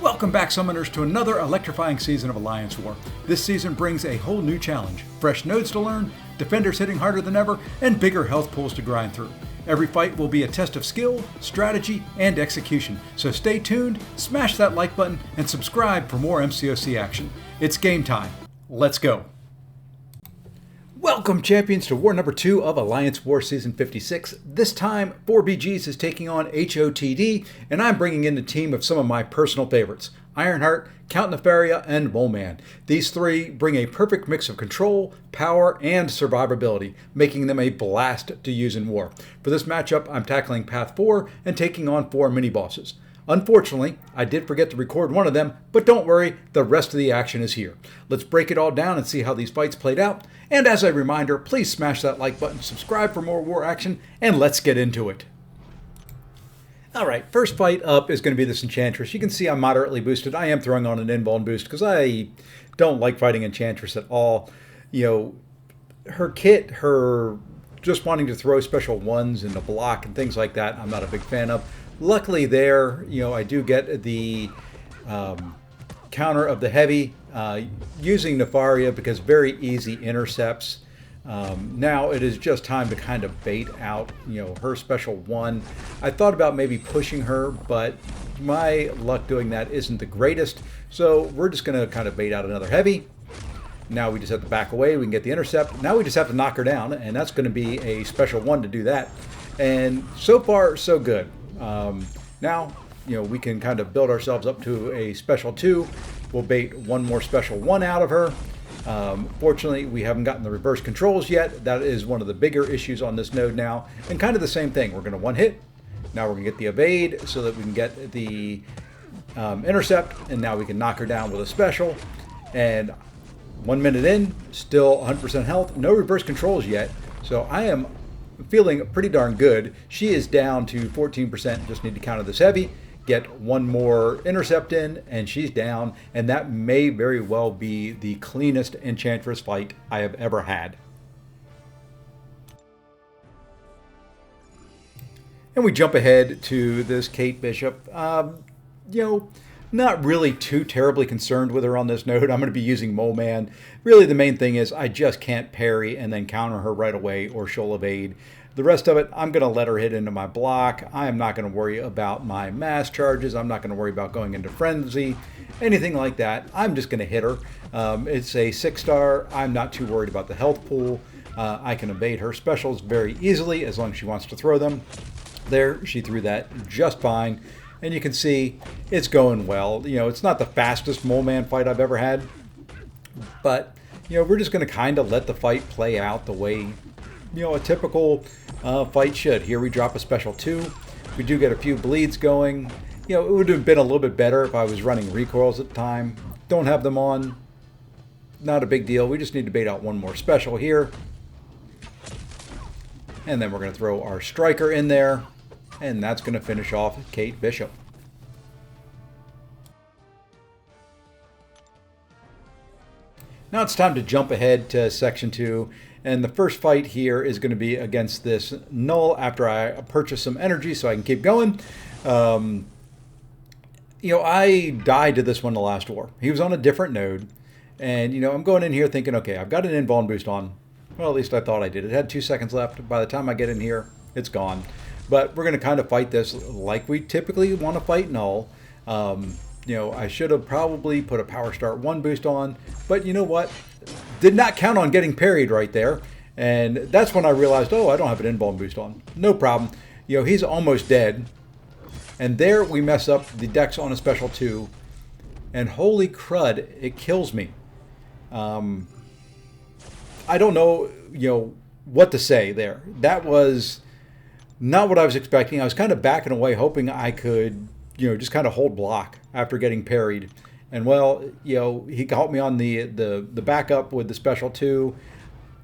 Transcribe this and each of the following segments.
Welcome back, Summoners, to another electrifying season of Alliance War. This season brings a whole new challenge, fresh nodes to learn, defenders hitting harder than ever, and bigger health pools to grind through. Every fight will be a test of skill, strategy, and execution, so stay tuned, smash that like button, and subscribe for more MCOC action. It's game time. Let's go. Welcome, champions, to War number 2 of Alliance War Season 56. This time, 4BGs is taking on HOTD, and I'm bringing in a team of some of my personal favorites, Ironheart, Nefaria, and Moleman. These three bring a perfect mix of control, power, and survivability, making them a blast to use in war. For this matchup, I'm tackling Path 4 and taking on 4 mini-bosses. Unfortunately, I did forget to record one of them, but don't worry, the rest of the action is here. Let's break it all down and see how these fights played out. And as a reminder, please smash that like button, subscribe for more war action, and let's get into it. Alright, first fight up is going to be this Enchantress. You can see I'm moderately boosted. I am throwing on an invuln boost because I don't like fighting Enchantress at all. You know, her kit, her just wanting to throw special ones into block and things like that, I'm not a big fan of. Luckily there, you know, I do get the counter of the heavy using Nefaria because very easy intercepts. Now it is just time to kind of bait out, you know, her special one. I thought about maybe pushing her, but my luck doing that isn't the greatest. So we're just going to kind of bait out another heavy. Now we just have to back away. We can get the intercept. Now we just have to knock her down, and that's going to be a special one to do that. And so far, so good. Now, you know, we can kind of build ourselves up to a special 2. We'll bait one more special 1 out of her. Fortunately, we haven't gotten the reverse controls yet. That is one of the bigger issues on this node now. And kind of the same thing. We're going to one hit. Now we're going to get the evade so that we can get the intercept. And now we can knock her down with a special. And 1 minute in, still 100% health. No reverse controls yet. So I am feeling pretty darn good. She is down to 14%. Just need to counter this heavy. Get one more intercept in, and she's down, and that may very well be the cleanest Enchantress fight I have ever had. And we jump ahead to this Kate Bishop. You know, not really too terribly concerned with her on this node. I'm going to be using Moleman. Really, the main thing is I just can't parry and then counter her right away, or she'll evade. The rest of it, I'm going to let her hit into my block. I am not going to worry about my mass charges. I'm not going to worry about going into frenzy, anything like that. I'm just going to hit her. It's a 6-star. I'm not too worried about the health pool. I can evade her specials very easily as long as she wants to throw them. There, she threw that just fine. And you can see it's going well. You know, it's not the fastest Moleman fight I've ever had. But, you know, we're just going to kind of let the fight play out the way, you know, a typical fight should. Here we drop a special 2. We do get a few bleeds going. You know, it would have been a little bit better if I was running recoils at the time. Don't have them on. Not a big deal. We just need to bait out one more special here. And then we're going to throw our striker in there. And that's going to finish off Kate Bishop. Now it's time to jump ahead to Section 2. And the first fight here is going to be against this Knull after I purchase some energy so I can keep going. You know, I died to this one the last war. He was on a different node. And, you know, I'm going in here thinking, okay, I've got an invuln boost on. Well, at least I thought I did. It had 2 seconds left. By the time I get in here, it's gone. But we're going to kind of fight this like we typically want to fight Knull. You know, I should have probably put a Power Start 1 boost on. But you know what? Did not count on getting parried right there. And that's when I realized, oh, I don't have an invuln boost on. No problem. You know, he's almost dead. And there we mess up the dex on a special 2. And holy crud, it kills me. I don't know, you know, what to say there. That was not what I was expecting. I was kind of backing away, hoping I could, you know, just kind of hold block after getting parried. And well, you know, he caught me on the backup with the special 2.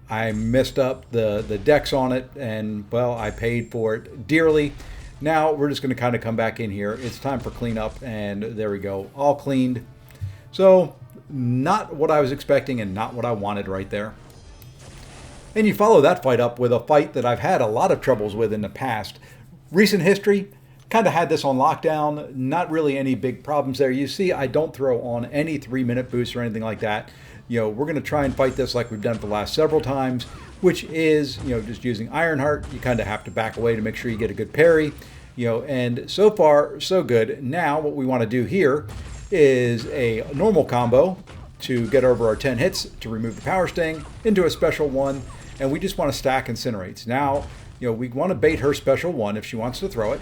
I messed up the dex on it, and well, I paid for it dearly. Now we're just going to kind of come back in here. It's time for cleanup, and there we go, all cleaned. So not what I was expecting and not what I wanted right there. And you follow that fight up with a fight that I've had a lot of troubles with in the past. Recent history, kind of had this on lockdown. Not really any big problems there. You see, I don't throw on any 3-minute boost or anything like that. We're going to try and fight this like we've done it the last several times, which is, just using Ironheart. You kind of have to back away to make sure you get a good parry, and so far, so good. Now, what we want to do here is a normal combo to get over our 10 hits to remove the Power Sting into a special one, and we just want to stack Incinerates. Now, we want to bait her special one if she wants to throw it,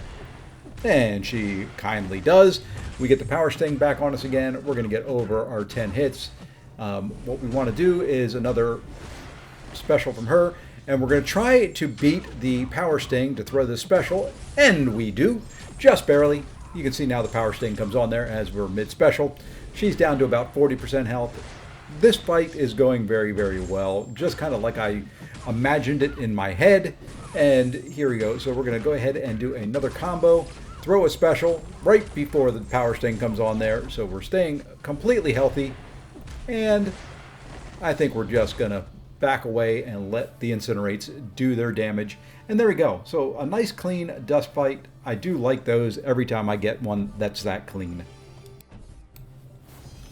and she kindly does. We get the Power Sting back on us again. We're going to get over our 10 hits. What we want to do is another special from her, and we're going to try to beat the Power Sting to throw this special, and we do, just barely. You can see now the Power Sting comes on there as we're mid-special. She's down to about 40% health. This fight is going very, very well, just kind of like I imagined it in my head. And here we go. So we're going to go ahead and do another combo, throw a special right before the Power Sting comes on there. So we're staying completely healthy, and I think we're just going to back away and let the Incinerates do their damage. And there we go. So a nice clean dust fight. I do like those every time I get one that's that clean.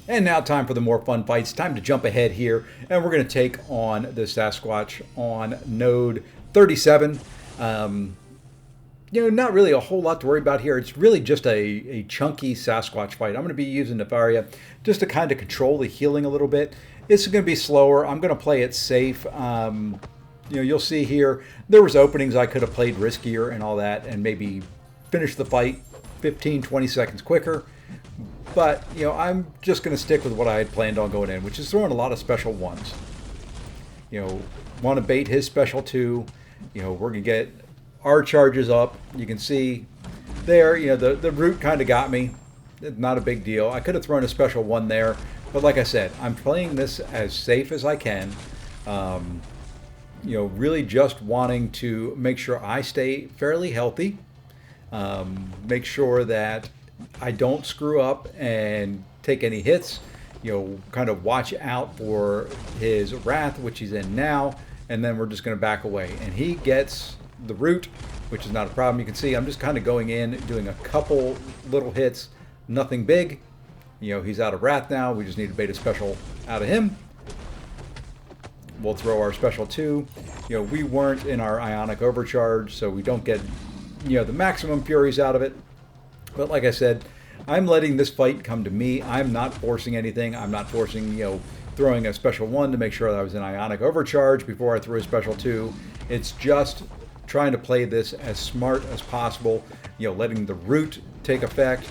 And now time for the more fun fights. Time to jump ahead here, and we're going to take on the Sasquatch on node 37. Not really a whole lot to worry about here. It's really just a chunky Sasquatch fight. I'm going to be using Nefaria just to kind of control the healing a little bit. It's going to be slower. I'm going to play it safe. You'll see here, there was openings I could have played riskier and all that, and maybe finish the fight 15-20 seconds quicker. But, I'm just going to stick with what I had planned on going in, which is throwing a lot of special ones. Want to bait his special two. We're going to get our charges up. You can see there, the root kind of got me. It's not a big deal. I could have thrown a special one there. But like I said, I'm playing this as safe as I can. Really just wanting to make sure I stay fairly healthy. Make sure that I don't screw up and take any hits. Kind of watch out for his wrath, which he's in now, and then we're just going to back away. And he gets the root, which is not a problem. You can see I'm just kind of going in, doing a couple little hits, nothing big. He's out of wrath now. We just need to bait a special out of him. We'll throw our special two. We weren't in our ionic overcharge, so we don't get, the maximum furies out of it. But like I said, I'm letting this fight come to me. I'm not forcing anything. I'm not forcing, throwing a special one to make sure that I was in ionic overcharge before I threw a special two. It's just trying to play this as smart as possible, letting the root take effect.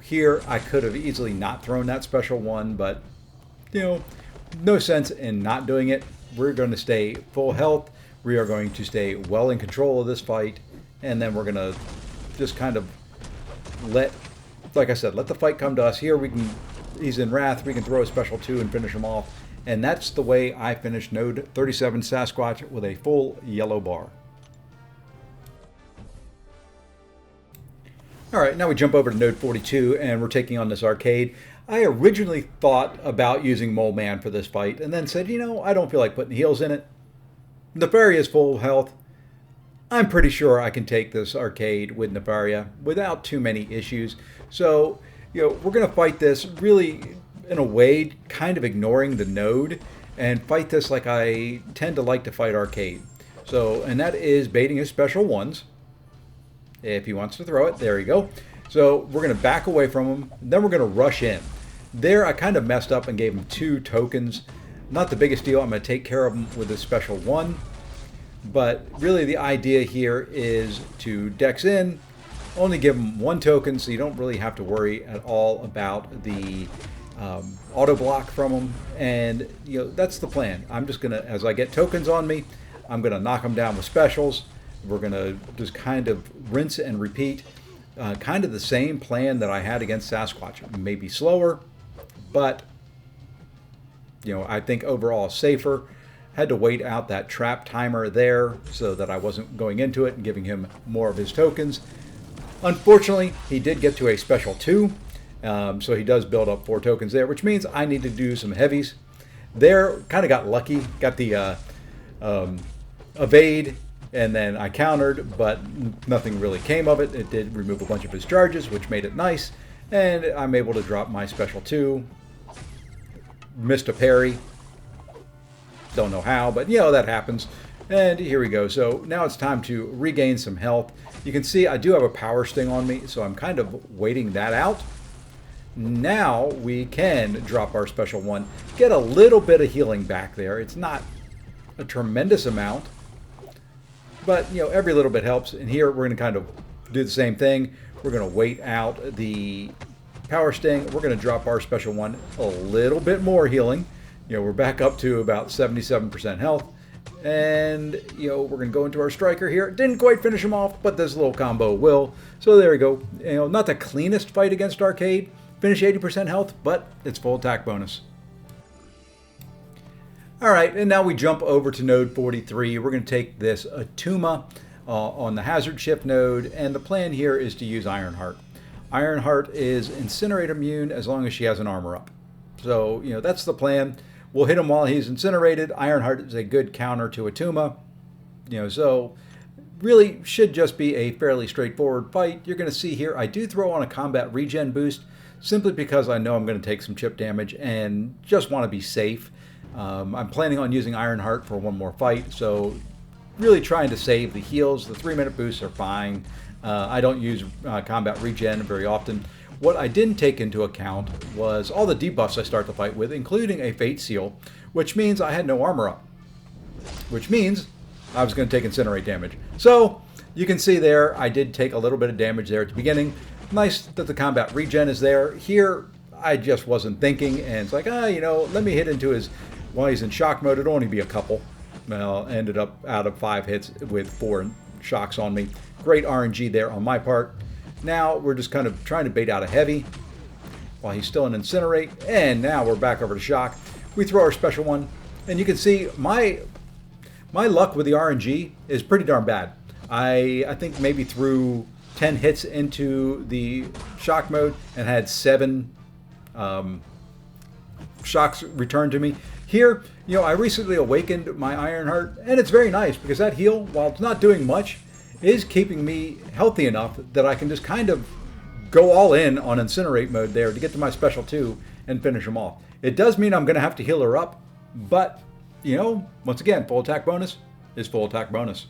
Here I could have easily not thrown that special one, but, no sense in not doing it. We're going to stay full health. We are going to stay well in control of this fight, and then we're going to just kind of like I said, let the fight come to us. Here he's in wrath, we can throw a special two and finish him off. And that's the way I finished node 37 Sasquatch with a full yellow bar. Alright, now we jump over to node 42 and we're taking on this arcade. I originally thought about using Moleman for this fight and then said, I don't feel like putting heals in it. Nefaria is full health. I'm pretty sure I can take this arcade with Nefaria without too many issues. So, we're going to fight this really, in a way, kind of ignoring the node and fight this like I tend to like to fight arcade. So, and that is baiting his special ones. If he wants to throw it, there you go. So we're going to back away from him. Then we're going to rush in. There, I kind of messed up and gave him 2 tokens. Not the biggest deal. I'm going to take care of him with a special one. But really the idea here is to dex in, only give him 1 token, so you don't really have to worry at all about the auto block from him. And that's the plan. I'm just gonna, as I get tokens on me, I'm gonna knock them down with specials. We're gonna just kind of rinse and repeat, kind of the same plan that I had against Sasquatch. Maybe slower, but I think overall safer. Had to wait out that trap timer there so that I wasn't going into it and giving him more of his tokens. Unfortunately, he did get to a special 2, so he does build up 4 tokens there, which means I need to do some heavies. There, kind of got lucky, got the evade, And then I countered, but nothing really came of it. It did remove a bunch of his charges, which made it nice. And I'm able to drop my special 2. Missed a parry. Don't know how, but that happens. And here we go. So now it's time to regain some health. You can see I do have a power sting on me, so I'm kind of waiting that out. Now we can drop our special 1. Get a little bit of healing back there. It's not a tremendous amount, but every little bit helps. And here we're going to kind of do the same thing. We're going to wait out the power sting. We're going to drop our special 1 a little bit more healing. We're back up to about 77% health. And, we're going to go into our striker here. Didn't quite finish him off, but this little combo will. So there we go. Not the cleanest fight against Arcade. Finish 80% health, but it's full attack bonus. All right, and now we jump over to node 43. We're going to take this Attuma on the hazard shift node, and the plan here is to use Ironheart. Ironheart is incinerate immune as long as she has an armor up. So, that's the plan. We'll hit him while he's incinerated. Ironheart is a good counter to Attuma. So really should just be a fairly straightforward fight. You're going to see here I do throw on a combat regen boost simply because I know I'm going to take some chip damage and just want to be safe. I'm planning on using Ironheart for one more fight, so really trying to save the heals. The 3-minute boosts are fine. I don't use combat regen very often. What I didn't take into account was all the debuffs I start the fight with, including a Fate Seal, which means I had no armor up, which means I was going to take incinerate damage. So you can see there I did take a little bit of damage there at the beginning. Nice that the combat regen is there. Here I just wasn't thinking, and it's like, let me hit into his, while he's in shock mode, it'll only be a couple. Well, ended up out of 5 hits with 4 shocks on me. Great RNG there on my part. Now we're just kind of trying to bait out a heavy while he's still in incinerate, and now we're back over to shock. We throw our special 1, and you can see my luck with the RNG is pretty darn bad. I think maybe threw 10 hits into the shock mode and had 7 shocks returned to me. Here, I recently awakened my Ironheart, and it's very nice because that heal, while it's not doing much, is keeping me healthy enough that I can just kind of go all in on incinerate mode there to get to my special 2 and finish him off. It does mean I'm going to have to heal her up, but, once again, full attack bonus is full attack bonus.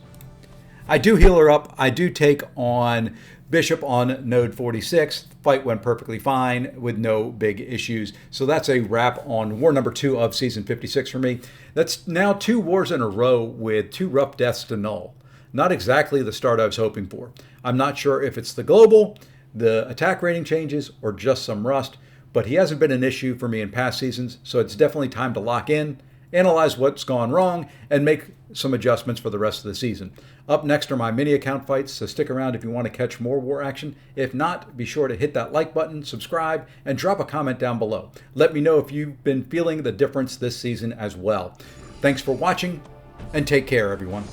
I do heal her up. I do take on Bishop on node 46. Fight went perfectly fine with no big issues. So that's a wrap on war number 2 of season 56 for me. That's now 2 wars in a row with 2 rough deaths to Knull. Not exactly the start I was hoping for. I'm not sure if it's the global, the attack rating changes, or just some rust, but he hasn't been an issue for me in past seasons, so it's definitely time to lock in, analyze what's gone wrong, and make some adjustments for the rest of the season. Up next are my mini account fights, so stick around if you want to catch more war action. If not, be sure to hit that like button, subscribe, and drop a comment down below. Let me know if you've been feeling the difference this season as well. Thanks for watching, and take care, everyone.